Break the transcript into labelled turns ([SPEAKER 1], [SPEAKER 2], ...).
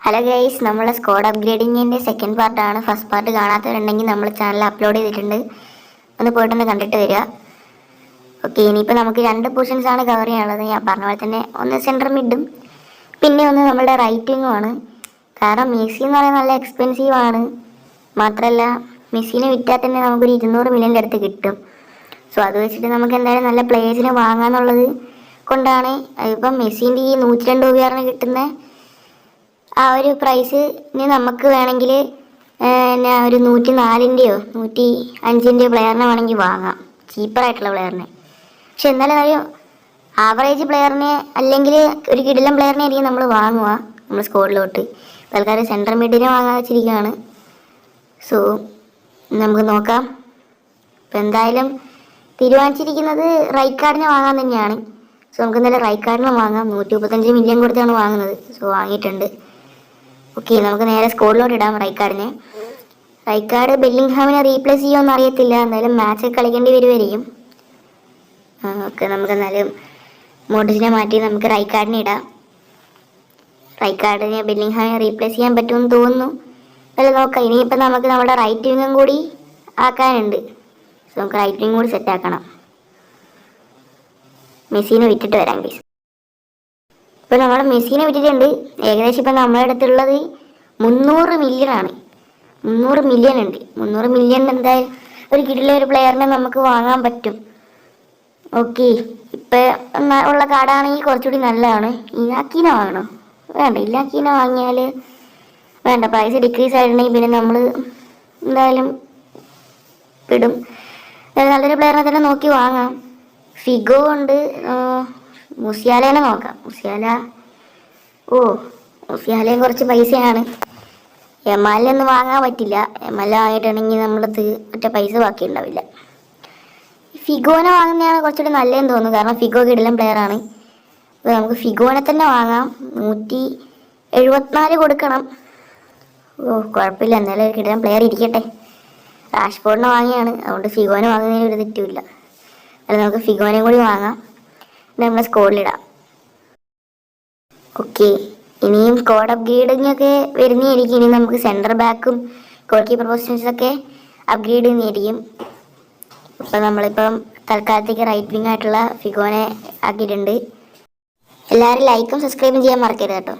[SPEAKER 1] Hello guys, നമ്മളെ squad അപ്ഗ്രേഡിങ്ങിൻ്റെ second പാർട്ടാണ്. First part കാണാത്തവരുണ്ടെങ്കിൽ നമ്മൾ ചാനൽ അപ്ലോഡ് ചെയ്തിട്ടുണ്ട്, ഒന്ന് പോയിട്ടൊന്ന് കണ്ടിട്ട് വരിക. ഓക്കെ, ഇനിയിപ്പോൾ നമുക്ക് രണ്ട് പൊസിഷൻസ് ആണ് കവർ ചെയ്യാനുള്ളത്. ഞാൻ പറഞ്ഞ പോലെ തന്നെ ഒന്ന് സെൻറ്റർ മിഡും പിന്നെ ഒന്ന് നമ്മളുടെ റൈറ്റ് വിങ്ങുമാണ്. കാരണം മെസ്സി എന്ന് പറയുന്നത് നല്ല എക്സ്പെൻസീവ് ആണ്. മാത്രമല്ല മെസ്സിനെ വിറ്റാൽ തന്നെ നമുക്കൊരു 200 മില്യൻ്റെ അടുത്ത് കിട്ടും. സോ അത് വെച്ചിട്ട് നമുക്ക് എന്തായാലും നല്ല പ്ലേയേഴ്സിനെ വാങ്ങാന്നുള്ളത് കൊണ്ടാണ്. ഇപ്പം മെസ്സിൻ്റെ ഈ 102 രൂപയാണ് കിട്ടുന്ന ആ ഒരു പ്രൈസിന് നമുക്ക് വേണമെങ്കിൽ എന്നാ ഒരു 104-ൻ്റെയോ 105-ൻ്റെയോ പ്ലെയറിനെ വേണമെങ്കിൽ വാങ്ങാം, ചീപ്പറായിട്ടുള്ള പ്ലെയറിനെ. പക്ഷെ എന്നാലും ഒരു ആവറേജ് പ്ലെയറിനെ അല്ലെങ്കിൽ ഒരു കിടിലൻ പ്ലെയറിനെ ആയിരിക്കും നമ്മൾ വാങ്ങുക നമ്മൾ സ്ക്വാഡിലോട്ട്. ആൾക്കാർ സെൻട്രൽ മിഡിനെ വാങ്ങാൻ വെച്ചിരിക്കുകയാണ്. സോ നമുക്ക് നോക്കാം. ഇപ്പം എന്തായാലും തീരുമാനിച്ചിരിക്കുന്നത് റൈറ്റ് കാർഡിനെ വാങ്ങാൻ തന്നെയാണ്. സോ നമുക്ക് എന്തായാലും റൈറ്റ് കാർഡിനെ വാങ്ങാം. 135 മില്യൺ കൊടുത്താണ് വാങ്ങുന്നത്. സോ വാങ്ങിയിട്ടുണ്ട്. ഓക്കെ, നമുക്ക് നേരെ സ്കോഡിലോട്ട് ഇടാം റൈറ്റ് കാർഡിനെ. റൈറ്റ് കാർഡ് ബെല്ലിംഗ്ഹാമിനെ റീപ്ലേസ് ചെയ്യുമെന്ന് അറിയത്തില്ല, എന്തായാലും മാച്ച് കളിക്കേണ്ടി വരുമായിരിക്കും. ഓക്കെ, നമുക്ക് എന്നാലും മോഡിസിനെ മാറ്റി നമുക്ക് റൈറ്റ് കാർഡിനെ ഇടാം. റൈറ്റ് കാർഡിനെ ബെല്ലിംഗ്ഹാമിനെ റീപ്ലേസ് ചെയ്യാൻ പറ്റുമെന്ന് തോന്നുന്നു. അല്ല നോക്കാം. ഇനിയിപ്പോൾ നമുക്ക് നമ്മുടെ റൈറ്റ് വിങ്ങും കൂടി ആക്കാനുണ്ട്. സോ നമുക്ക് റൈറ്റ് വിങ് കൂടി സെറ്റ് ആക്കണം. മെസ്സിനെ വിറ്റിട്ട് വരാം പ്ലീസ്. ഇപ്പോൾ നമ്മൾ മെസ്സിനെ വിറ്റിട്ടുണ്ട്. ഏകദേശം ഇപ്പം നമ്മുടെ അടുത്തുള്ളത് 300 മില്യൺ ആണ്. 300 മില്യൺ ഉണ്ട്. 300 മില്യൺ എന്തായാലും ഒരു കിടിലൻ ഒരു പ്ലെയറിനെ നമുക്ക് വാങ്ങാൻ പറ്റും. ഓക്കെ, ഇപ്പം ഉള്ള കാർഡാണെങ്കിൽ കുറച്ചുകൂടി നല്ലതാണ്. ഇലാക്കീനെ വാങ്ങണോ? വേണ്ട, ഇലാക്കീനെ വാങ്ങിയാൽ വേണ്ട, പ്രൈസ് ഡിക്രീസ് ആയിട്ടുണ്ടെങ്കിൽ പിന്നെ നമ്മൾ എന്തായാലും ഇടും. നല്ലൊരു പ്ലെയറിനെ തന്നെ നോക്കി വാങ്ങാം. ഫിഗോ ഉണ്ട്, മുസിയാലേനെ നോക്കാം. മുസിയാലയും കുറച്ച് പൈസയാണ്. എമാലിനൊന്നും വാങ്ങാൻ പറ്റില്ല. എമാലിനെ വാങ്ങിയിട്ടുണ്ടെങ്കിൽ നമ്മളത് ഒറ്റ പൈസ ബാക്കി ഉണ്ടാവില്ല. ഫിഗോനെ വാങ്ങുന്നതാണ് കുറച്ചുകൂടി നല്ലതെന്ന് തോന്നുന്നു. കാരണം ഫിഗോ കിടിലൻ പ്ലെയറാണ്. അപ്പോൾ നമുക്ക് ഫിഗോനെ തന്നെ വാങ്ങാം. 174 കൊടുക്കണം. കുഴപ്പമില്ല, എന്നാലും ഒരു കിടിലൻ പ്ലെയർ ഇരിക്കട്ടെ. റാഷ്ഫോർഡിനെ വാങ്ങിയാണ്, അതുകൊണ്ട് ഫിഗോനെ വാങ്ങുന്നതിന് ഒരു തെറ്റുമില്ല. അല്ല, നമുക്ക് ഫിഗോനെയും കൂടി വാങ്ങാം, നമ്മളെ സ്കോഡിലിടാം. ഓക്കെ, ഇനിയും സ്ക്വാഡ് അപ്ഗ്രേഡിങ് ഒക്കെ വരുന്നതായിരിക്കും. ഇനി നമുക്ക് സെൻറ്റർ ബാക്കും ഗോൾ കീപ്പർ പൊസിഷൻസൊക്കെ അപ്ഗ്രേഡ് ചെയ്യുന്നതായിരിക്കും. ഇപ്പം നമ്മളിപ്പം തൽക്കാലത്തേക്ക് റൈറ്റ് വിങ് ആയിട്ടുള്ള ഫിഗോനെ ആക്കിയിട്ടുണ്ട്. എല്ലാവരും ലൈക്കും സബ്സ്ക്രൈബും ചെയ്യാൻ മറക്കരുത് കേട്ടോ.